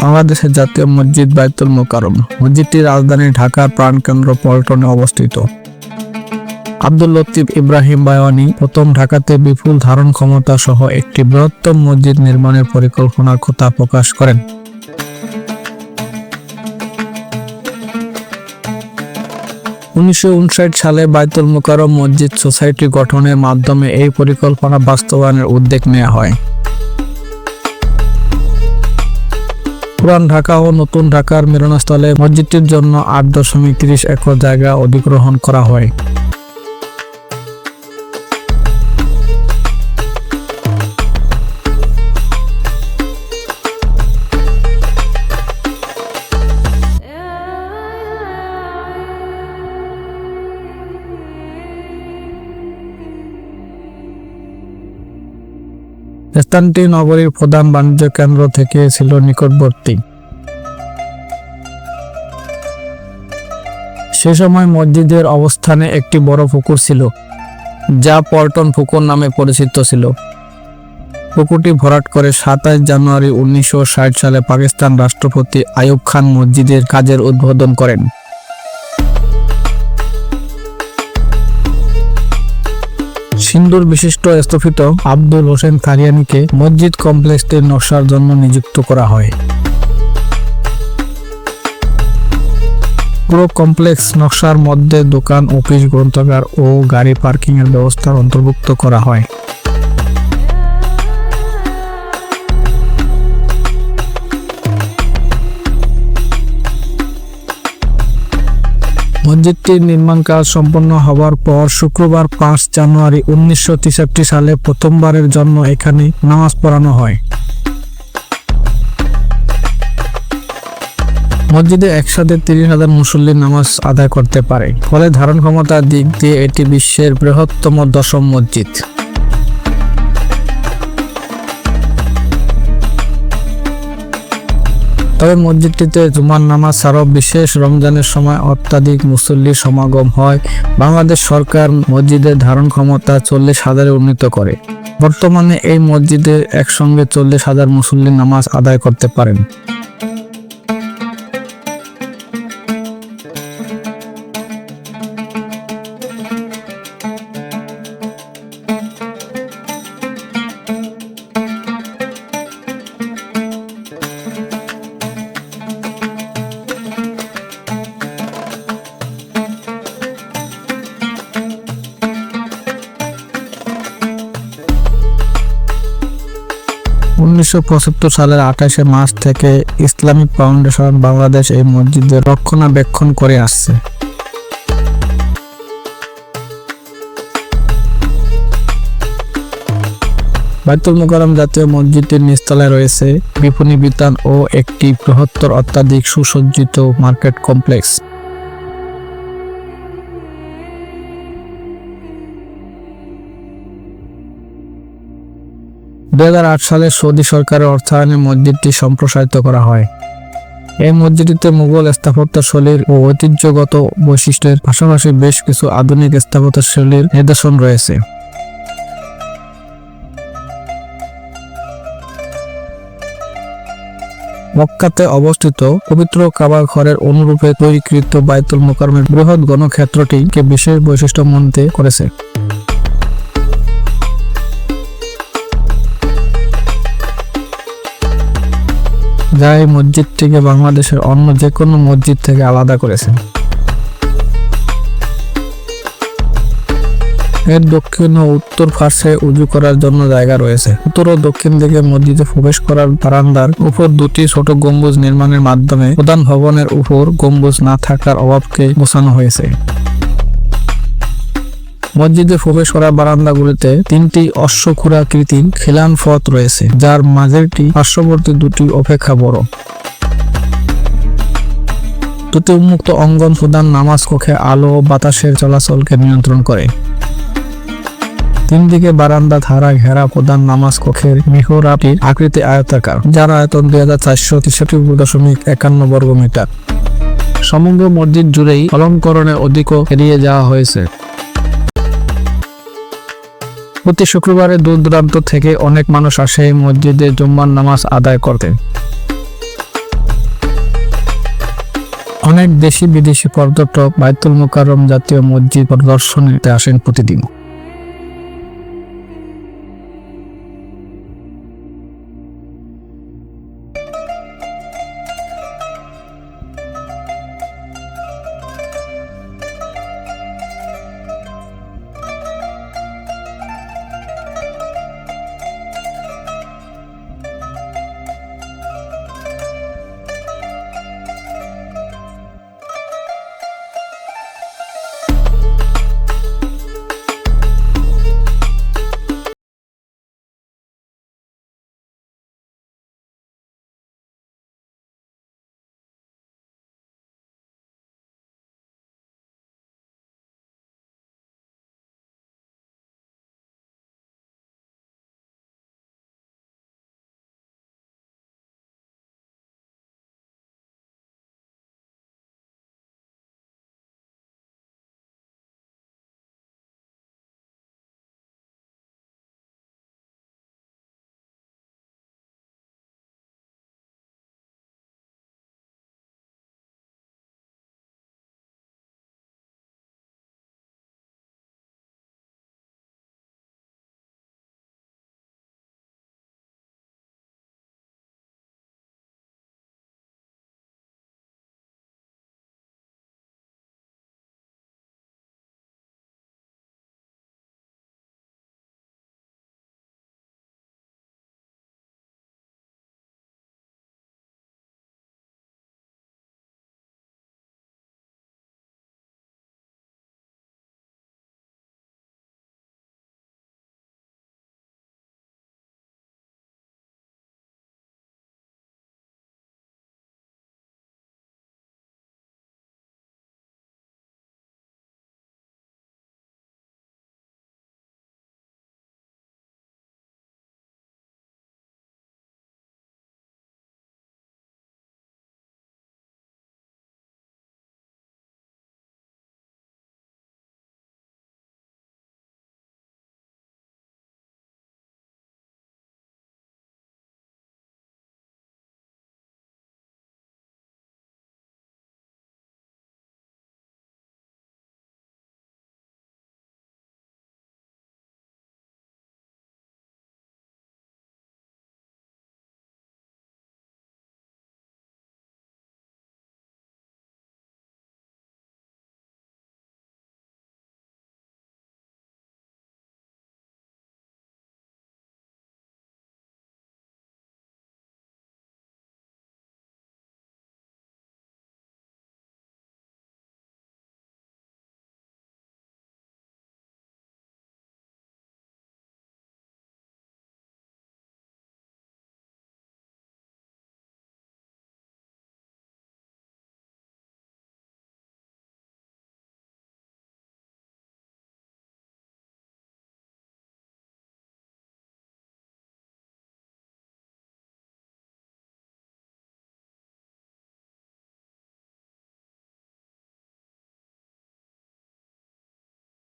বাংলাদেশের জাতীয় মসজিদ বায়তুল মোকাররম। মসজিদটি রাজধানী ঢাকার প্রাণকেন্দ্র পল্টনে অবস্থিত। আব্দুল লতিফ ইব্রাহিম বায়ওয়ানী প্রথম ঢাকাতে বিপুল ধারণ ক্ষমতা সহ একটি বৃহত্তম মসজিদ নির্মাণের পরিকল্পনার কথা প্রকাশ করেন। উনিশশো সালে বায়তুল মোকাররম মসজিদ সোসাইটি গঠনের মাধ্যমে এই পরিকল্পনা বাস্তবায়নের উদ্যোগ নেওয়া হয়। পুরান ঢাকা ও নতুন ঢাকার মিলনস্থলে মসজিদটির জন্য 8.30 একর জায়গা অধিগ্রহণ করা হয়। স্থানটি নগরীর প্রধান বাণিজ্য কেন্দ্র থেকে ছিল নিকটবর্তী। সে সময় মসজিদের অবস্থানে একটি বড় পুকুর ছিল, যা পল্টন পুকুর নামে পরিচিত ছিল। পুকুরটি ভরাট করে 27 জানুয়ারি 1960 সালে পাকিস্তান রাষ্ট্রপতি আইয়ুব খান মসজিদের কাজের উদ্বোধন করেন। সিন্দুর বিশিষ্ট স্থপতি আব্দুল হোসেন কারিয়ানীকে মসজিদ কমপ্লেক্সটির নকশার জন্য নিযুক্ত করা হয়। পুরো কমপ্লেক্স নকশার মধ্যে দোকান, অফিস, গ্রন্থাগার ও গাড়ি পার্কিং এর ব্যবস্থা অন্তর্ভুক্ত করা হয়। মসজিদটির নির্মাণ কাজ সম্পন্ন হওয়ার পর শুক্রবার 5 জানুয়ারি 1963 সালে প্রথমবারের জন্য এখানে নামাজ পড়ানো হয়। মসজিদে একসাথে 30,000 মুসল্লি নামাজ আদায় করতে পারে, ফলে ধারণ ক্ষমতার দিক দিয়ে এটি বিশ্বের বৃহত্তম 10ম মসজিদ। তবে মসজিদটিতে জুমার নামাজ ছাড়াও বিশেষ রমজানের সময় অত্যাধিক মুসল্লির সমাগম হয়। বাংলাদেশ সরকার মসজিদের ধারণ ক্ষমতা 40,000-এ উন্নীত করে। বর্তমানে এই মসজিদে একসঙ্গে 40,000 মুসল্লি নামাজ আদায় করতে পারেন। উনিশশো 1975 সালের 28শে মার্চ থেকে ইসলামিক ফাউন্ডেশন বাংলাদেশ এই মসজিদের রক্ষণাবেক্ষণ করে আসছে। বায়তুল মোকাররম জাতীয় মসজিদটির নিচতলায় রয়েছে বিপণী বিতান ও একটি বৃহত্তর অত্যাধিক সুসজ্জিত মার্কেট কমপ্লেক্স। 2008 সালে সৌদি সরকারের অর্থায়নে মসজিদটি সম্প্রসারিত করা হয়। এই মসজিদটিতে মুঘল স্থাপত্যশৈলীর ও ঐতিহ্যগত বৈশিষ্ট্যের পাশাপাশি বেশ কিছু আধুনিক স্থাপত্যশৈলীর নিদর্শন রয়েছে। মক্কাতে অবস্থিত পবিত্র কাবা ঘরের অনুরূপে তৈরিকৃত বায়তুল মোকাররমের বৃহৎ গণক্ষেত্রটিকে বিশেষ বৈশিষ্ট্য মণ্ডিত করেছে। যা এই মসজিদটিকে বাংলাদেশের অন্য যে কোনো মসজিদ থেকে আলাদা করেছে। এর দক্ষিণ ও উত্তর পার্শ্বে উজু করার জন্য জায়গা রয়েছে। উত্তর ও দক্ষিণ দিকে মসজিদে প্রবেশ করার বারান্দার উপর দুটি ছোট গম্বুজ নির্মাণের মাধ্যমে প্রধান ভবনের উপর গম্বুজ না থাকার অভাবকে বোঝানো হয়েছে। মসজিদে প্রবেশ করার বারান্দাগুলিতে 3টি অশ্বক্ষুরাকৃতির খিলান পথ রয়েছে, যার মাঝেরটি পার্শ্ববর্তী দুটি অপেক্ষা বড়। দুটি উন্মুক্ত অঙ্গন প্রধান নামাজ কক্ষে আলো ও বাতাসের চলাচলকে নিয়ন্ত্রণ করে। 3 দিকে বারান্দা ধারা ঘেরা প্রধান নামাজ কক্ষের মিহরাবটির আকৃতি আয়তাকার, যার আয়তন 2463.51 বর্গমিটার। সমগ্র মসজিদ জুড়েই অলঙ্করণে অধিকও এড়িয়ে যাওয়া হয়েছে। প্রতি শুক্রবারে দূর দূরান্ত থেকে অনেক মানুষ আসে এই মসজিদে জুম্মার নামাজ আদায় করতে। অনেক দেশি বিদেশি পর্যটক বাইতুল মোকাররম জাতীয় মসজিদ পরিদর্শনে আসেন প্রতিদিন।